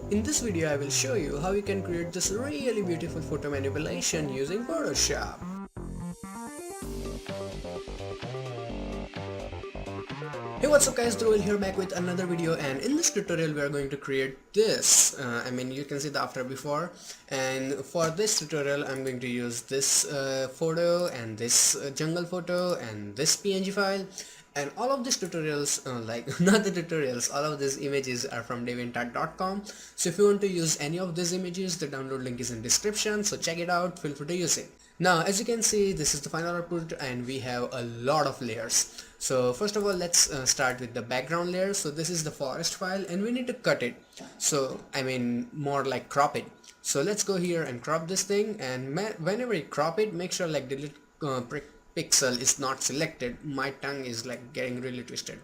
In this video I will show you how you can create this really beautiful photo manipulation using Photoshop. Hey, what's up guys, Dhruv here back with another video, and in this tutorial we are going to create this. You can see the after before, and for this tutorial I'm going to use this photo and this jungle photo and this PNG file, and all of these tutorials not the tutorials, all of these images are from deviantart.com. So if you want to use any of these images, the download link is in description, so check it out, feel free to use it. Now as you can see, this is the final output and we have a lot of layers. So first of all, let's start with the background layer. So this is the forest file and we need to cut it, so more like crop it. So let's go here and crop this thing, and whenever you crop it, make sure like delete pixel is not selected. My tongue is like getting really twisted,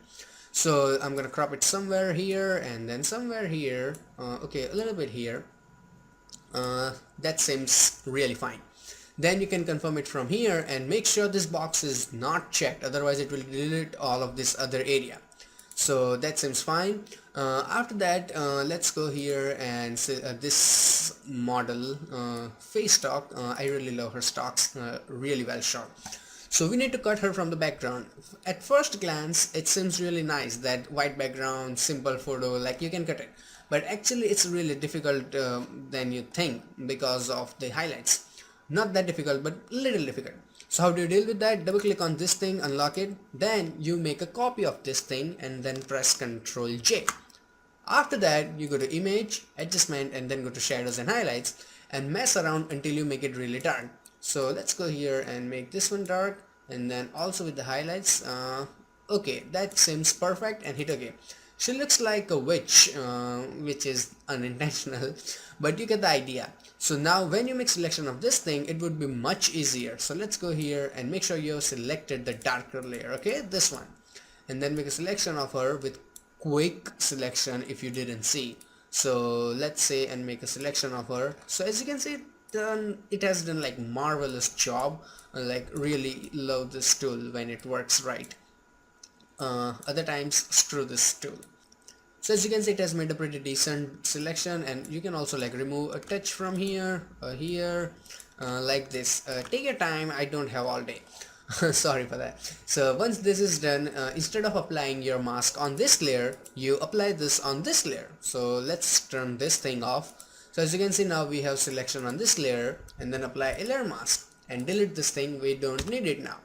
so I'm gonna crop it somewhere here and then somewhere here, okay, a little bit here. That seems really fine. Then you can confirm it from here and make sure this box is not checked, otherwise it will delete all of this other area. So that seems fine. After that, let's go here and say, this model face stock, I really love her stocks, really well shot. So we need to cut her from the background. At first glance it seems really nice, that white background, simple photo, like you can cut it, but actually it's really difficult than you think because of the highlights. Not that difficult, but little difficult. So how do you deal with that? Double click on this thing, unlock it, then you make a copy of this thing and then press Ctrl J. After that you go to image, adjustment, and then go to shadows and highlights and mess around until you make it really dark. So let's go here and make this one dark, and then also with the highlights. Okay, that seems perfect, and hit OK. She looks like a witch, which is unintentional, but you get the idea. So now when you make selection of this thing, it would be much easier. So let's go here and make sure you have selected the darker layer, okay, this one, and then make a selection of her with quick selection if you didn't see. So let's say and make a selection of her. So as you can see, it has done like marvelous job. Like really love this tool when it works right. Other times screw this tool. So as you can see, it has made a pretty decent selection, and you can also like remove a touch from here, like this. Take your time, I don't have all day. Sorry for that. So once this is done, instead of applying your mask on this layer, you apply this on this layer. So let's turn this thing off. So as you can see, now we have selection on this layer, and then apply a layer mask and delete this thing, we don't need it now.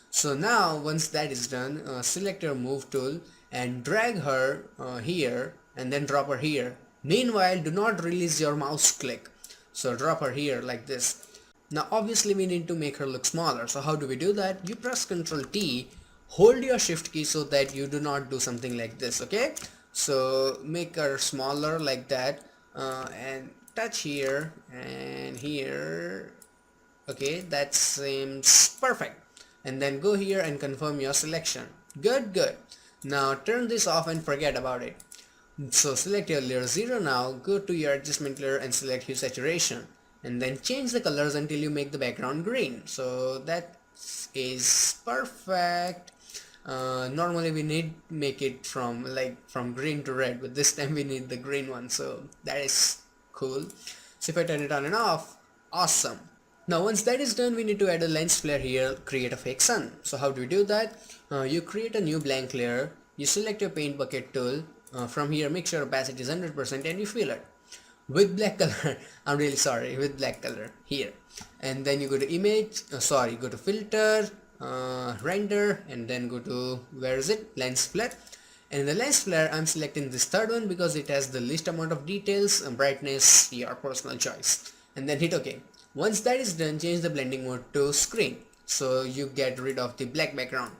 So now once that is done, select your move tool and drag her here and then drop her here. Meanwhile, do not release your mouse click. So drop her here like this. Now obviously we need to make her look smaller. So how do we do that? You press Ctrl T, hold your shift key so that you do not do something like this, okay? So make her smaller like that, and touch here and here. Okay, that seems perfect. And then go here and confirm your selection. Good. Now turn this off and forget about it. So select your layer 0 now, go to your adjustment layer and select hue saturation, and then change the colors until you make the background green. So that is perfect. Normally we need make it from green to red, but this time we need the green one, so that is cool. So if I turn it on and off, awesome. Now once that is done, we need to add a lens flare here, create a fake sun. So how do we do that? You create a new blank layer, you select your paint bucket tool, from here make sure opacity is 100% and you fill it with black color. I'm really sorry, with black color here. And then you go to image, go to filter, render, and then go to, where is it, lens flare. And in the lens flare I'm selecting this third one because it has the least amount of details, and brightness your personal choice, and then hit OK. Once that is done, change the blending mode to screen, so you get rid of the black background,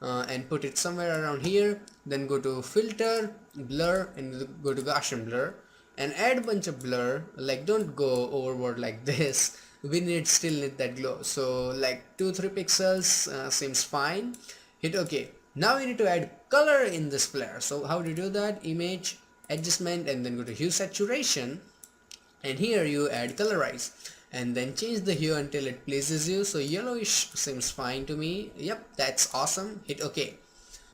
and put it somewhere around here. Then go to filter, blur, and go to Gaussian blur and add a bunch of blur. Like don't go overboard like this, we still need that glow, so like 2-3 pixels seems fine. Hit OK. Now we need to add color in this flare. So how do you do that? Image, adjustment, and then go to hue saturation, and here you add colorize, and then change the hue until it pleases you. So yellowish seems fine to me. Yep, that's awesome. Hit OK.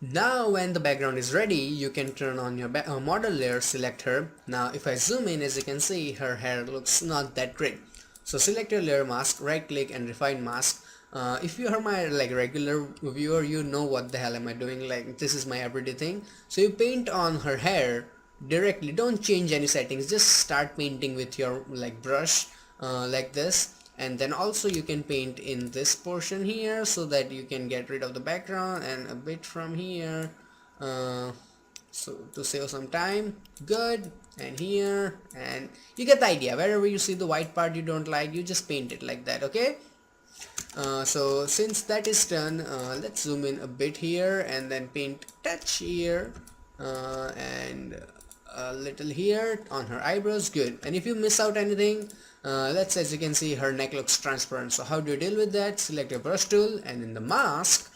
Now when the background is ready, you can turn on your model layer, select her. Now if I zoom in, as you can see, her hair looks not that great. So select your layer mask, right click and refine mask. If you are my like regular viewer, you know what the hell am I doing, like this is my everyday thing. So you paint on her hair directly, don't change any settings, just start painting with your like brush like this. And then also you can paint in this portion here so that you can get rid of the background, and a bit from here, uh, so to save some time. Good. And here, and you get the idea. Wherever you see the white part you don't like, you just paint it like that. Okay. So since that is done, let's zoom in a bit here and then paint touch here, and a little here on her eyebrows. Good. And if you miss out anything, let's say, as you can see, her neck looks transparent. So how do you deal with that? Select your brush tool, and in the mask,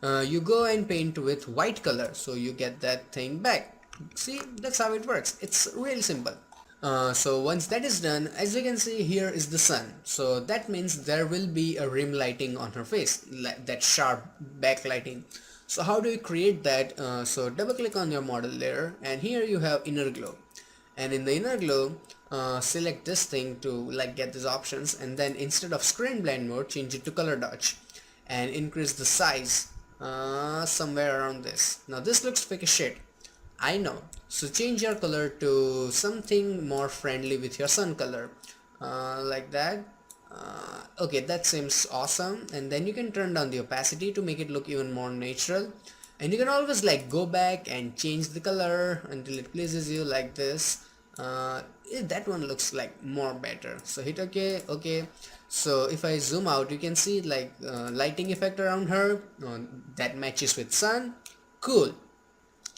you go and paint with white color, so you get that thing back. See, that's how it works. It's really simple. So once that is done, as you can see, here is the sun, so that means there will be a rim lighting on her face, like that sharp backlighting. So how do you create that? So double click on your model layer, and here you have inner glow, and in the inner glow, select this thing to like get these options, and then instead of screen blend mode, change it to color dodge and increase the size somewhere around this. Now this looks fake as shit, I know, so change your color to something more friendly with your sun color, like that. Okay, that seems awesome. And then you can turn down the opacity to make it look even more natural, and you can always like go back and change the color until it pleases you, like this. That one looks like more better, so hit OK. Okay, so if I zoom out, you can see like lighting effect around her, that matches with sun. Cool.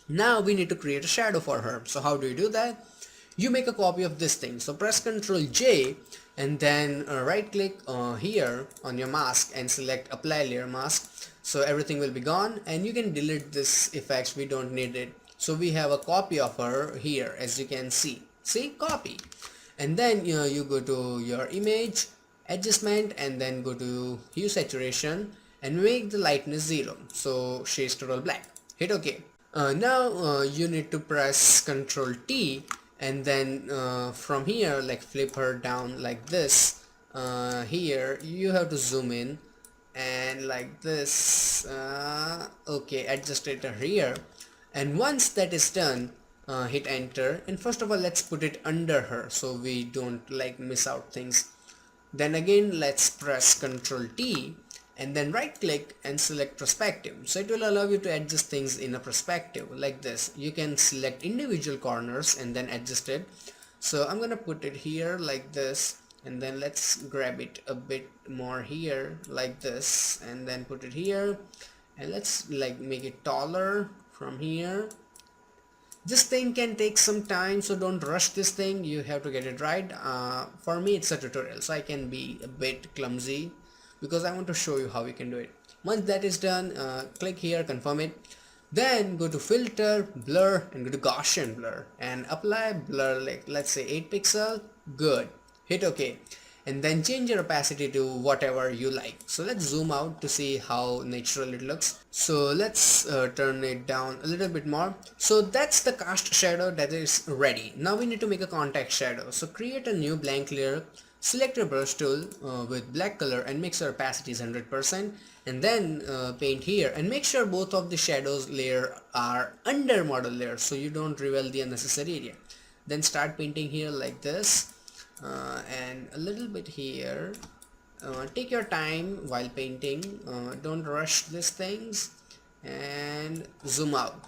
Now we need to create a shadow for her. So how do you do that? You make a copy of this thing. So press Ctrl J, and then right click here on your mask and select apply layer mask. So everything will be gone, and you can delete this effects, we don't need it. So we have a copy of her here, as you can see. See, copy. And then you go to your image, adjustment, and then go to hue saturation and make the lightness 0. So shades total black. Hit OK. Now you need to press Ctrl T, and then from here like flip her down like this. Here you have to zoom in and like this. Okay, adjust it here, and once that is done, hit enter, and first of all let's put it under her so we don't like miss out things. Then again let's press Ctrl T, and then right click and select perspective. So it will allow you to adjust things in a perspective like this. You can select individual corners and then adjust it. So I'm gonna put it here like this, and then let's grab it a bit more here like this, and then put it here, and let's like make it taller from here. This thing can take some time, so don't rush this thing, you have to get it right. For me it's a tutorial, so I can be a bit clumsy because I want to show you how you can do it. Once that is done, click here, confirm it, then go to filter, blur, and go to Gaussian blur and apply blur, like let's say 8 pixel. Good, hit OK, and then change your opacity to whatever you like. So let's zoom out to see how natural it looks. So let's turn it down a little bit more. So that's the cast shadow that is ready. Now we need to make a contact shadow. So create a new blank layer, select your brush tool with black color and make sure opacity is 100%, and then paint here, and make sure both of the shadows layer are under model layer so you don't reveal the unnecessary area. Then start painting here like this, and a little bit here. Take your time while painting, don't rush these things, and zoom out.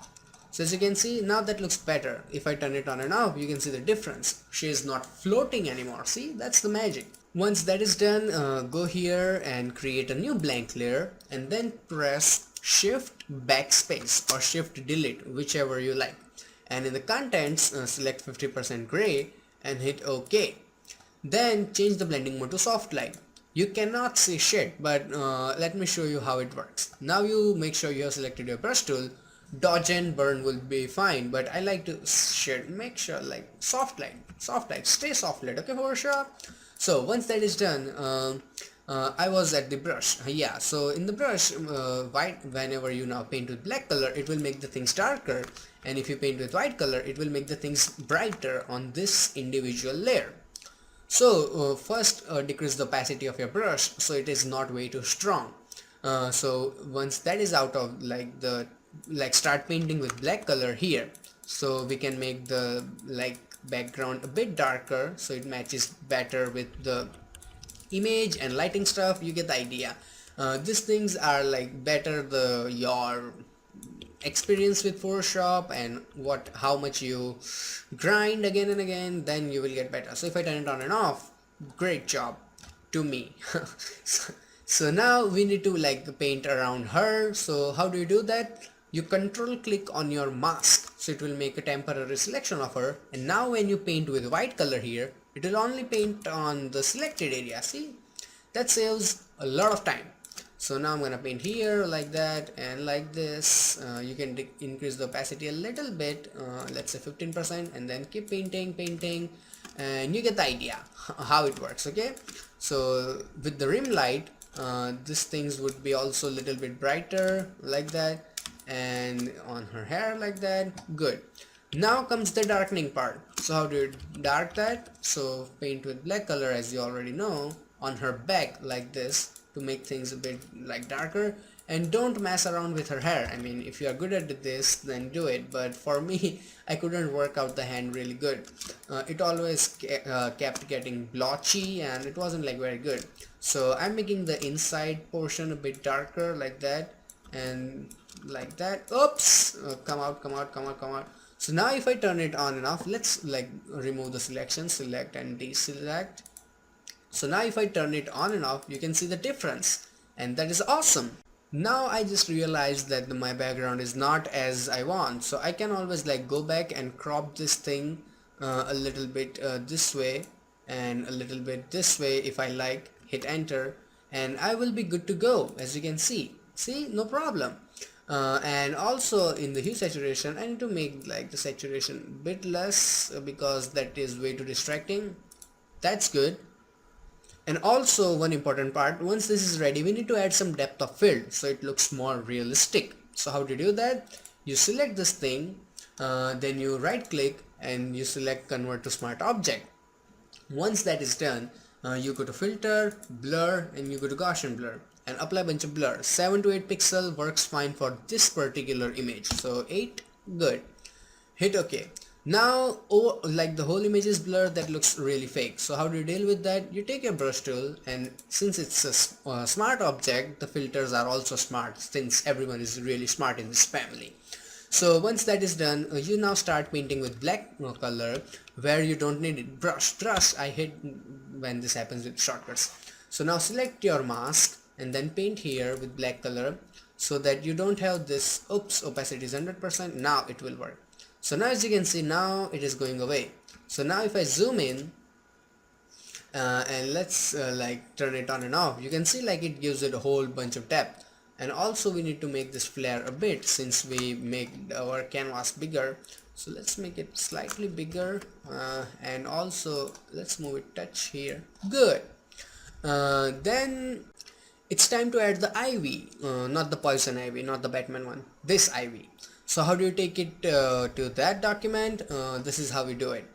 So as you can see, now that looks better. If I turn it on and off, you can see the difference. She is not floating anymore. See, that's the magic. Once that is done, go here and create a new blank layer, and then press shift backspace or shift delete, whichever you like. And in the contents, select 50% gray and hit OK. Then change the blending mode to soft light. You cannot see shit, but let me show you how it works. Now you make sure you have selected your brush tool. Dodge and burn will be fine, but I like to make sure like soft light, stay soft light, okay, for sure. So once that is done, I was at the brush. Yeah, so in the brush, white, whenever you now paint with black color, it will make the things darker, and if you paint with white color, it will make the things brighter on this individual layer. So first decrease the opacity of your brush so it is not way too strong. So once that is out of start painting with black color here, so we can make the background a bit darker so it matches better with the image and lighting stuff. You get the idea. These things are like better the your experience with Photoshop and how much you grind again and again, then you will get better. So if I turn it on and off, great job to me. so now we need to paint around her. So how do you do that? You control click on your mask, so it will make a temporary selection of her, and now when you paint with white color here, it will only paint on the selected area. See, that saves a lot of time. So now I'm gonna paint here like that and like this. You can increase the opacity a little bit, let's say 15%, and then keep painting, and you get the idea how it works. Okay, so with the rim light, these things would be also a little bit brighter like that, and on her hair like that. Good. Now comes the darkening part. So how do you dark that? So paint with black color, as you already know, on her back like this to make things a bit darker, and don't mess around with her hair. I mean, if you are good at this, then do it, but for me I couldn't work out the hand really good. It always kept getting blotchy and it wasn't very good. So I'm making the inside portion a bit darker like that, and like that. Oops, come out. So now if I turn it on and off, let's remove the selection, select and deselect. So now if I turn it on and off, you can see the difference, and that is awesome. Now I just realized that my background is not as I want, so I can always go back and crop this thing a little bit this way and a little bit this way if I like, hit enter, and I will be good to go. As you can see, no problem. And also in the hue saturation, I need to make the saturation a bit less because that is way too distracting. That's good. And also one important part, once this is ready, we need to add some depth of field so it looks more realistic. So how to do that? You select this thing, then you right click and you select convert to smart object. Once that is done, you go to filter, blur, and you go to Gaussian blur and apply a bunch of blur. 7 to 8 pixel works fine for this particular image. So 8, good. Hit OK. Now the whole image is blurred, that looks really fake. So how do you deal with that? You take your brush tool, and since it's a smart object, the filters are also smart, since everyone is really smart in this family. So once that is done, you now start painting with black color where you don't need it. Brush, I hate when this happens with shortcuts. So now select your mask and then paint here with black color so that you don't have this. Oops, opacity is 100%. Now it will work. So now as you can see, now it is going away. So now if I zoom in and let's turn it on and off, you can see it gives it a whole bunch of depth. And also we need to make this flare a bit since we make our canvas bigger. So let's make it slightly bigger, and also let's move it touch here. Good. Then it's time to add the ivy, not the poison ivy, not the Batman one, this ivy. So how do you take it to that document? This is how we do it.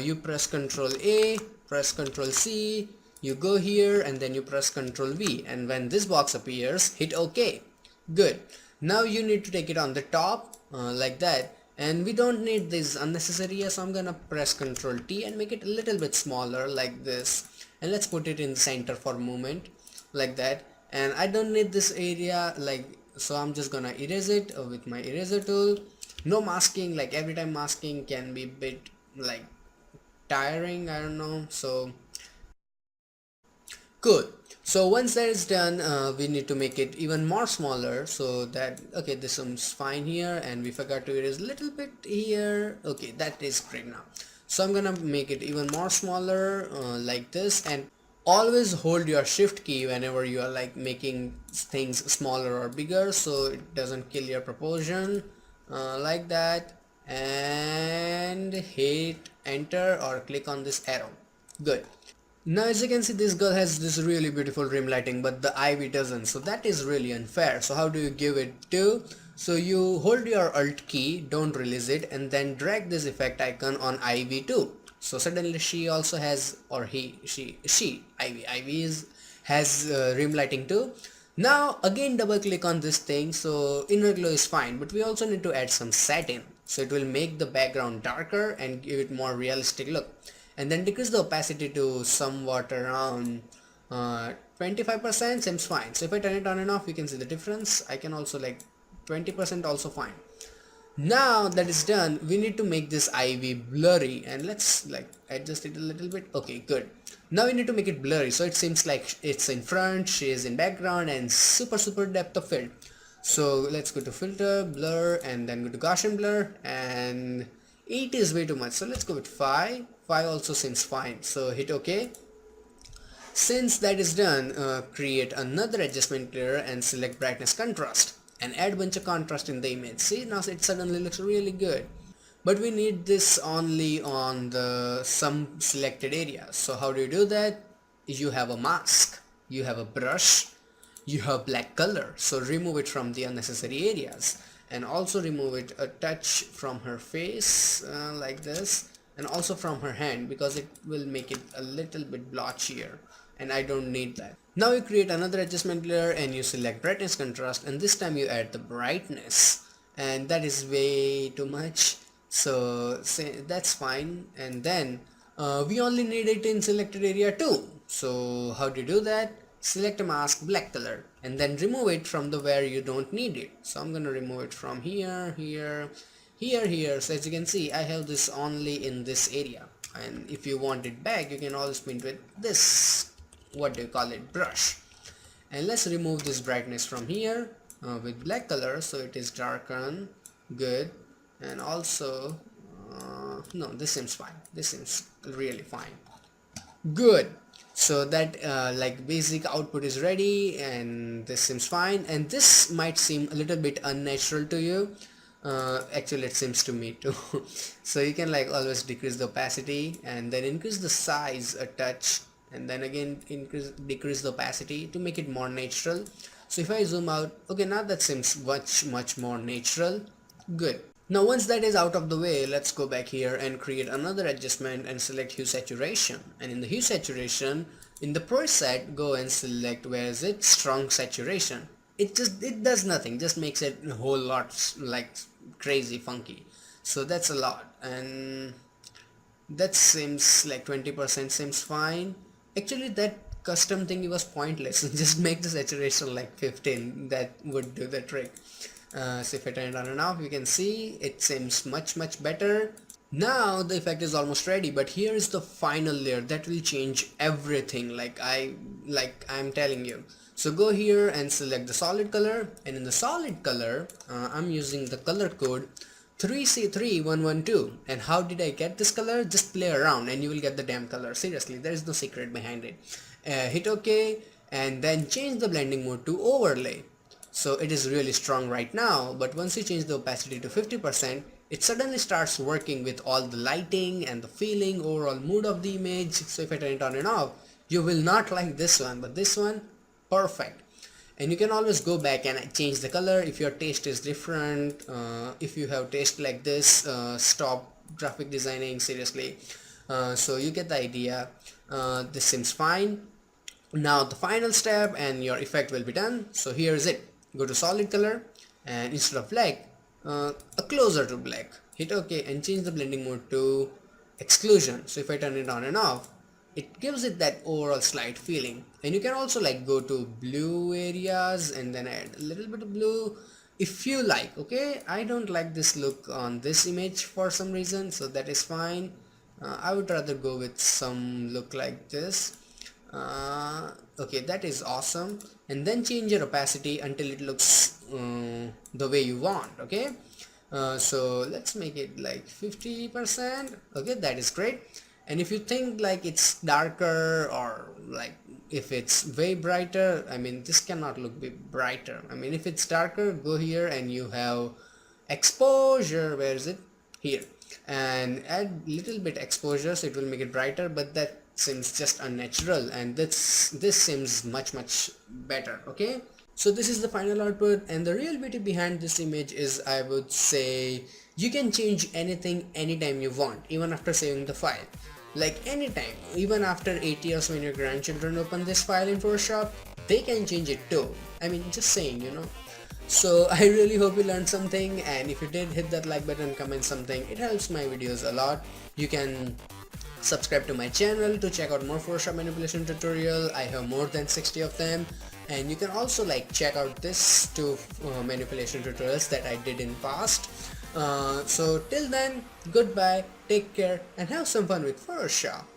You press Ctrl A, press Ctrl C, you go here and then you press Ctrl V, and when this box appears, hit OK. Good. Now you need to take it on the top like that, and we don't need this unnecessary, so I'm gonna press Ctrl T and make it a little bit smaller like this, and let's put it in the center for movement like that. And I don't need this area, so I'm just gonna erase it with my eraser tool. No masking, every time masking can be a bit tiring, I don't know. So good. So once that is done, we need to make it even more smaller, so that, okay, this one's fine here, and we forgot to erase a little bit here. Okay, that is great now. So I'm gonna make it even more smaller like this, and always hold your shift key whenever you are making things smaller or bigger, so it doesn't kill your proportion, like that, and hit enter or click on this arrow. Good. Now as you can see, this girl has this really beautiful rim lighting, but the ivy doesn't, so that is really unfair. So how do you give it to? So you hold your alt key, don't release it, and then drag this effect icon on ivy too. So suddenly she also has, or she ivy has rim lighting too. Now again double click on this thing. So inner glow is fine, but we also need to add some satin, so it will make the background darker and give it more realistic look. And then decrease the opacity to somewhat around 25%, seems fine. So if I turn it on and off, you can see the difference. I can also like 20% also fine. Now that is done, we need to make this ivy blurry, and let's like adjust it a little bit. Okay, good. Now we need to make it blurry, so it seems like it's in front, she is in background, and super depth of field. So let's go to filter, blur, and then go to Gaussian blur, and 8 is way too much, so let's go with 5. 5 also seems fine, so hit OK. Since that is done, create another adjustment layer and select brightness contrast and add a bunch of contrast in the image. See, now it suddenly looks really good. But we need this only on the some selected areas. So how do you do that? You have a mask, you have a brush, you have black color, so remove it from the unnecessary areas, and also remove it a touch from her face like this, and also from her hand, because it will make it a little bit blotchier and I don't need that. Now you create another adjustment layer and you select brightness contrast, and this time you add the brightness, and that is way too much, so say that's fine. And then we only need it in selected area too. So how do you do that? Select a mask, black color, and then remove it from the where you don't need it. So I'm gonna remove it from here, here. So as you can see, I have this only in this area, and if you want it back, you can always paint with this, what do you call it, brush. And let's remove this brightness from here with black color, so it is darken. Good. And also no, this seems fine, this seems really fine. Good. So that like basic output is ready, and this seems fine, and this might seem a little bit unnatural to you. Actually it seems to me too. So you can like always decrease the opacity and then increase the size a touch, and then again decrease the opacity to make it more natural. So if I zoom out, okay, now that seems much more natural. Good. Now once that is out of the way, let's go back here and create another adjustment and select hue saturation. And in the hue saturation, in the preset, go and select, where is it, strong saturation. It does nothing, just makes it a whole lot like crazy funky. So that's a lot, and that seems like 20% seems fine. Actually that custom thingy was pointless. Just make the saturation like 15, that would do the trick. So if I turn it on and off, you can see it seems much better. Now the effect is almost ready, but here is the final layer that will change everything, like I'm telling you. So go here and select the solid color, and in the solid color I'm using the color code 3C3112. And how did I get this color? Just play around and you will get the damn color. Seriously, there is no secret behind it. Hit OK, and then change the blending mode to overlay. So it is really strong right now, but once you change the opacity to 50%, it suddenly starts working with all the lighting and the feeling, overall mood of the image. So if I turn it on and off, you will not like this one, but this one, perfect. And you can always go back and change the color if your taste is different. If you have taste like this, stop graphic designing, seriously. So you get the idea. This seems fine. Now the final step and your effect will be done. So here is it. Go to solid color, and instead of black, a closer to black. Hit OK and change the blending mode to exclusion. So if I turn it on and off, it gives it that overall slight feeling. And you can also like go to blue areas and then add a little bit of blue if you like. Okay, I don't like this look on this image for some reason, so that is fine. I would rather go with some look like this. Okay, that is awesome. And then change your opacity until it looks the way you want. Okay, so let's make it like 50%. Okay, that is great. And if you think like it's darker, or like if it's way brighter, I mean this cannot look bit brighter. I mean if it's darker, go here and you have exposure. Where is it? Here. And add little bit exposure, so it will make it brighter, but that seems just unnatural, and this seems much better. Okay, so this is the final output, and the real beauty behind this image is, I would say, you can change anything anytime you want, even after saving the file. Like anytime, even after 8 years, when your grandchildren open this file in Photoshop, they can change it too. I mean, just saying, you know. So I really hope you learned something, and if you did, hit that like button, comment something. It helps my videos a lot. You can subscribe to my channel to check out more Photoshop manipulation tutorial. I have more than 60 of them, and you can also like check out this two manipulation tutorials that I did in past. So till then, goodbye, take care, and have some fun with Photoshop.